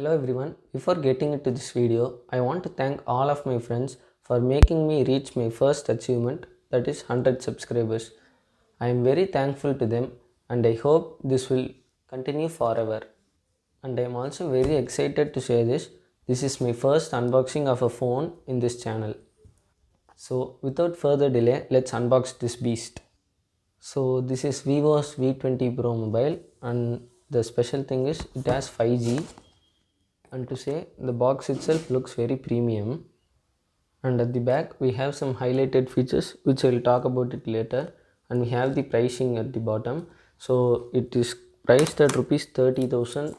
Hello everyone, before getting into this video, I want to thank all of my friends for making me reach my first achievement, that is 100 subscribers. I am very thankful to them and I hope this will continue forever. And I am also very excited to share this. This is my first unboxing of a phone in this channel. So without further delay, let's unbox this beast. So this is Vivo's V20 Pro mobile and the special thing is it has 5G. And to say the box itself looks very premium, and at the back we have some highlighted features which I will talk about it later, and we have the pricing at the bottom. So it is priced at rupees 30,000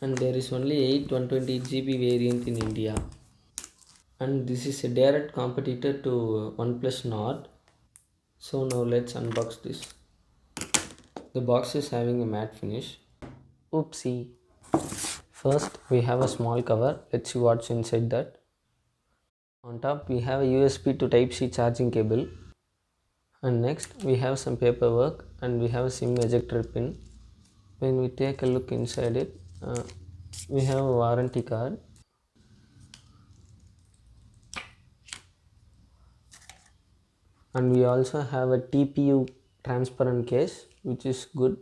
and there is only 8 128 GB variant in India, and this is a direct competitor to OnePlus Nord. So now let's unbox this. The box is having a matte finish. Oopsie. First we have a small cover. Let's see what's inside that. On top we have a USB to Type-C charging cable, and next we have some paperwork and we have a SIM ejector pin. When we take a look inside it, we have a warranty card, and we also have a TPU transparent case which is good.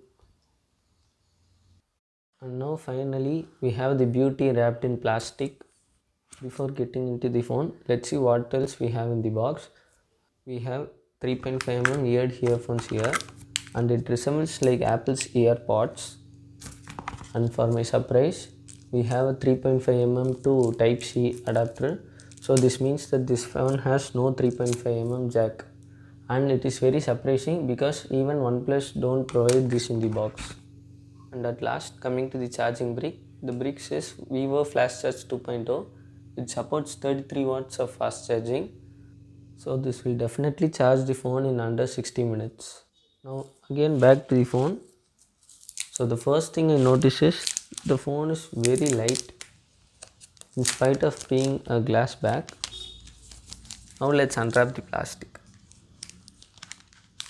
And now finally we have the beauty wrapped in plastic. Before getting into the phone, let's see what else we have in the box. We have 3.5mm eared earphones here, and it resembles like Apple's EarPods. And for my surprise, we have a 3.5mm to Type-C adapter. So this means that this phone has no 3.5mm jack, and it is very surprising because even OnePlus don't provide this in the box. And at last, coming to the charging brick, the brick says Vivo Flash Charge 2.0. It supports 33 watts of fast charging, so this will definitely charge the phone in under 60 minutes. Now again back to the phone. So the first thing I notice is the phone is very light in spite of being a glass back. Now let's unwrap the plastic.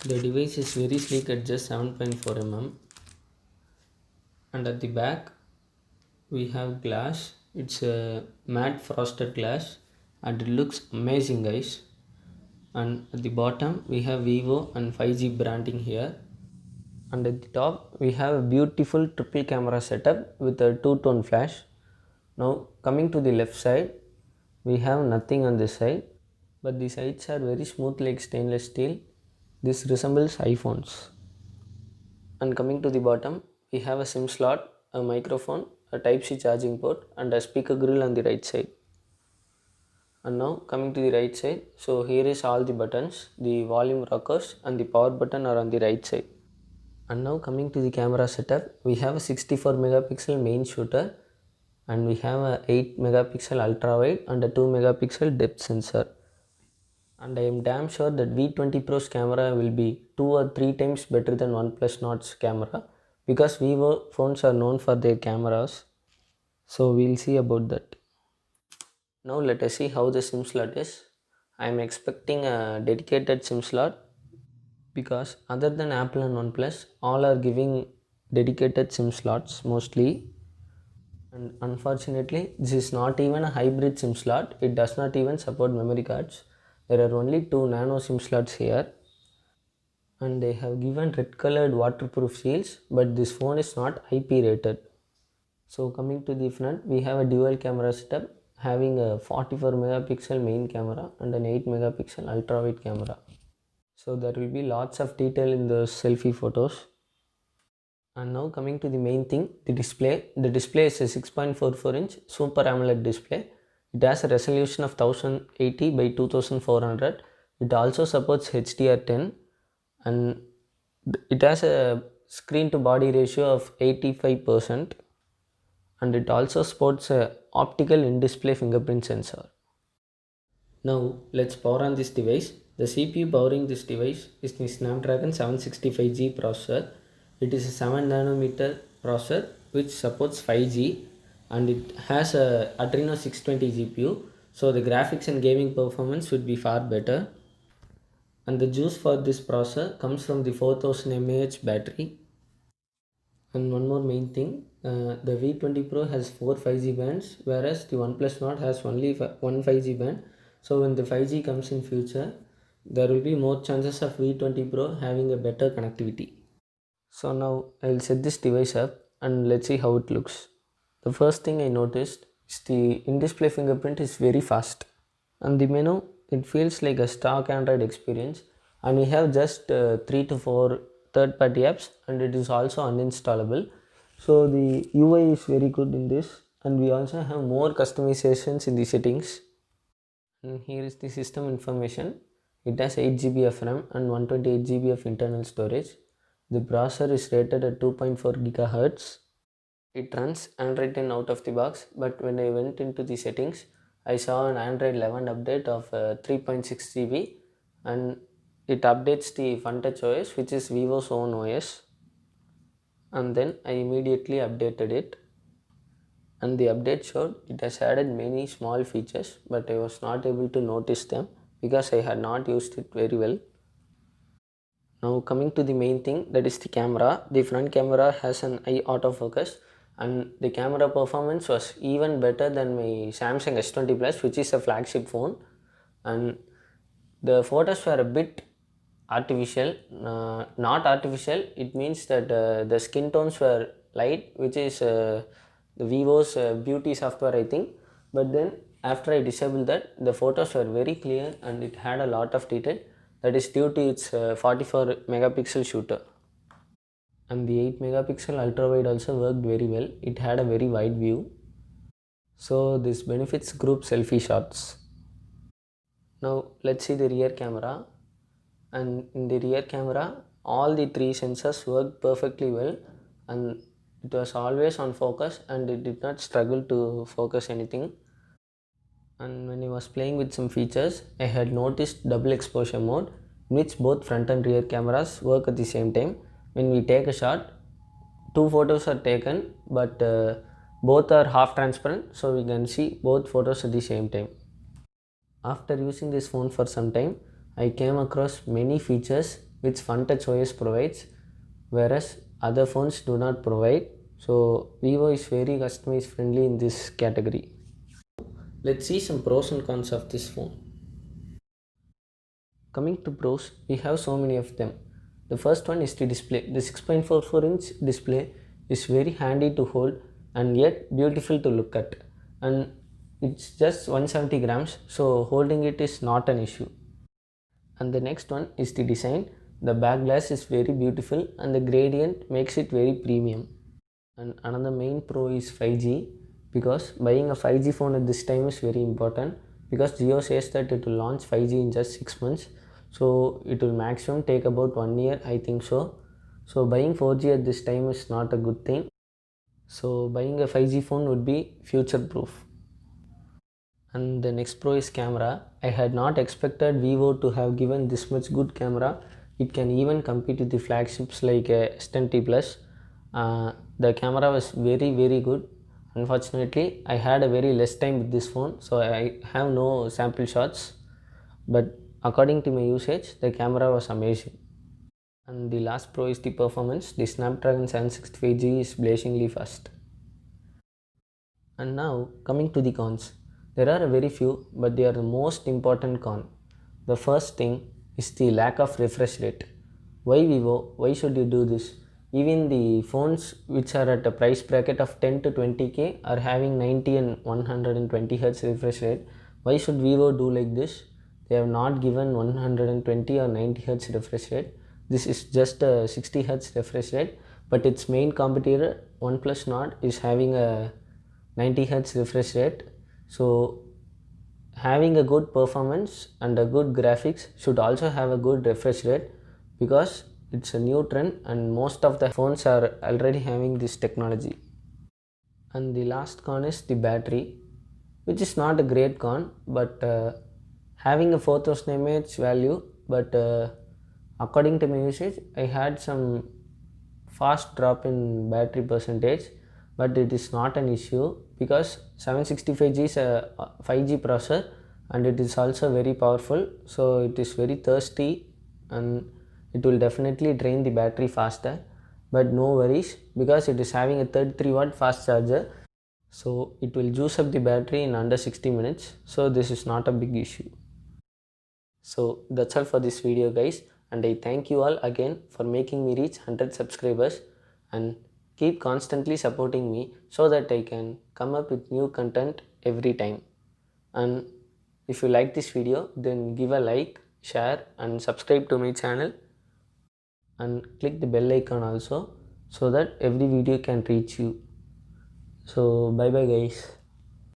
The device is very sleek at just 7.4mm, and at the back we have glass. It's a matte frosted glass and it looks amazing, guys. And at the bottom we have Vivo and 5G branding here, and at the top we have a beautiful triple camera setup with a two-tone flash. Now coming to the left side, we have nothing on this side, but the sides are very smooth like stainless steel. This resembles iPhones. And coming to the bottom, we have a SIM slot, a microphone, a Type-C charging port and a speaker grill on the right side. And now coming to the right side, so here is all the buttons. The volume rockers and the power button are on the right side. And now coming to the camera setup, we have a 64 megapixel main shooter, and we have a 8 megapixel ultra wide and a 2 megapixel depth sensor. And I am damn sure that V20 Pro's camera will be 2 or 3 times better than OnePlus Nord's camera, because Vivo phones are known for their cameras. So we'll see about that. Now let us see how the SIM slot is. I am expecting a dedicated SIM slot, because other than Apple and OnePlus, all are giving dedicated SIM slots mostly. And unfortunately, this is not even a hybrid SIM slot. It does not even support memory cards. There are only 2 nano SIM slots here, and they have given red colored waterproof seals, but this phone is not IP rated. So coming to the front, we have a dual camera setup having a 44 megapixel main camera and an 8 megapixel ultra wide camera. So there will be lots of detail in the selfie photos. And now coming to the main thing, the display. The display is a 6.44-inch Super AMOLED display. It has a resolution of 1080 by 2400. It also supports HDR10, and it has a screen to body ratio of 85%, and it also sports a optical in-display fingerprint sensor. Now let's power on this device. The CPU powering this device is the Snapdragon 765G processor. It is a 7 nanometer processor which supports 5G, and it has a Adreno 620 GPU, so the graphics and gaming performance would be far better. And the juice for this processor comes from the 4000 mAh battery. And one more main thing, the V20 Pro has 4 5G bands, whereas the OnePlus Nord has only one 5G band. So when the 5G comes in future, there will be more chances of V20 Pro having a better connectivity. So now I'll set this device up and let's see how it looks. The first thing I noticed is the in-display fingerprint is very fast. And the menu, it feels like a stock Android experience, and we have just 3 to 4 third-party apps, and it is also uninstallable. So the UI is very good in this, and we also have more customizations in the settings. And here is the system information. It has 8 GB of RAM and 128 GB of internal storage. The processor is rated at 2.4 GHz. It runs Android 10 out of the box, but when I went into the settings, I saw an Android 11 update of 3.6 GB, and it updates the FunTouch OS, which is Vivo's own OS. And then I immediately updated it, and the update showed it has added many small features, but I was not able to notice them because I had not used it very well. Now coming to the main thing, that is the camera. The front camera has an eye autofocus, and the camera performance was even better than my Samsung S20 Plus, which is a flagship phone. And the photos were a bit artificial, not artificial, it means that the skin tones were light, which is the Vivo's beauty software, I think. But then after I disabled that, the photos were very clear and it had a lot of detail. That is due to its 44 megapixel shooter. And the 8 megapixel ultra wide also worked very well. It had a very wide view. So this benefits group selfie shots. Now let's see the rear camera. And in the rear camera, all the three sensors worked perfectly well, and it was always on focus and it did not struggle to focus anything. And when I was playing with some features, I had noticed double exposure mode, in which both front and rear cameras work at the same time. When we take a shot, two photos are taken, but both are half transparent, so we can see both photos at the same time. After using this phone for some time, I came across many features which FunTouch OS provides, whereas other phones do not provide. So Vivo is very customize friendly in this category. Let's see some pros and cons of this phone. Coming to pros, we have so many of them. The first one is the display. The 6.44-inch display is very handy to hold and yet beautiful to look at. And it's just 170 grams, so holding it is not an issue. And the next one is the design. The back glass is very beautiful and the gradient makes it very premium. And another main pro is 5G, because buying a 5G phone at this time is very important, because Jio says that it will launch 5G in just 6 months, so it will maximum take about 1 year, I think so. So buying 4G at this time is not a good thing. So buying a 5G phone would be future proof. And the next pro is camera. I had not expected Vivo to have given this much good camera. It can even compete with the flagships like S10T Plus. The camera was very good. Unfortunately, I had a very less time with this phone, so I have no sample shots. But according to my usage, the camera was amazing. And the last pro is the performance. The Snapdragon 765G is blazingly fast. And now coming to the cons. There are a very few, but they are the most important con. The first thing is the lack of refresh rate. Why Vivo? Why should you do this? Even the phones which are at a price bracket of 10 to 20k are having 90 and 120 Hz refresh rate. Why should Vivo do like this? They have not given 120 or 90 Hz refresh rate. This is just a 60 Hz refresh rate, but its main competitor OnePlus Nord is having a 90 Hz refresh rate. So having a good performance and a good graphics should also have a good refresh rate, because it's a new trend and most of the phones are already having this technology. And the last con is the battery, which is not a great con, but having a 4000 mAh value, but according to my usage I had some fast drop in battery percentage, but it is not an issue because 765G is a 5G processor and it is also very powerful, so it is very thirsty and it will definitely drain the battery faster. but no worries because it is having a 33-watt fast charger, so it will juice up the battery in under 60 minutes, so this is not a big issue. So that's all for this video guys, and I thank you all again for making me reach 100 subscribers, and keep constantly supporting me so that I can come up with new content every time. And if you like this video, then give a like, share and subscribe to my channel, and click the bell icon also so that every video can reach you. So bye bye guys.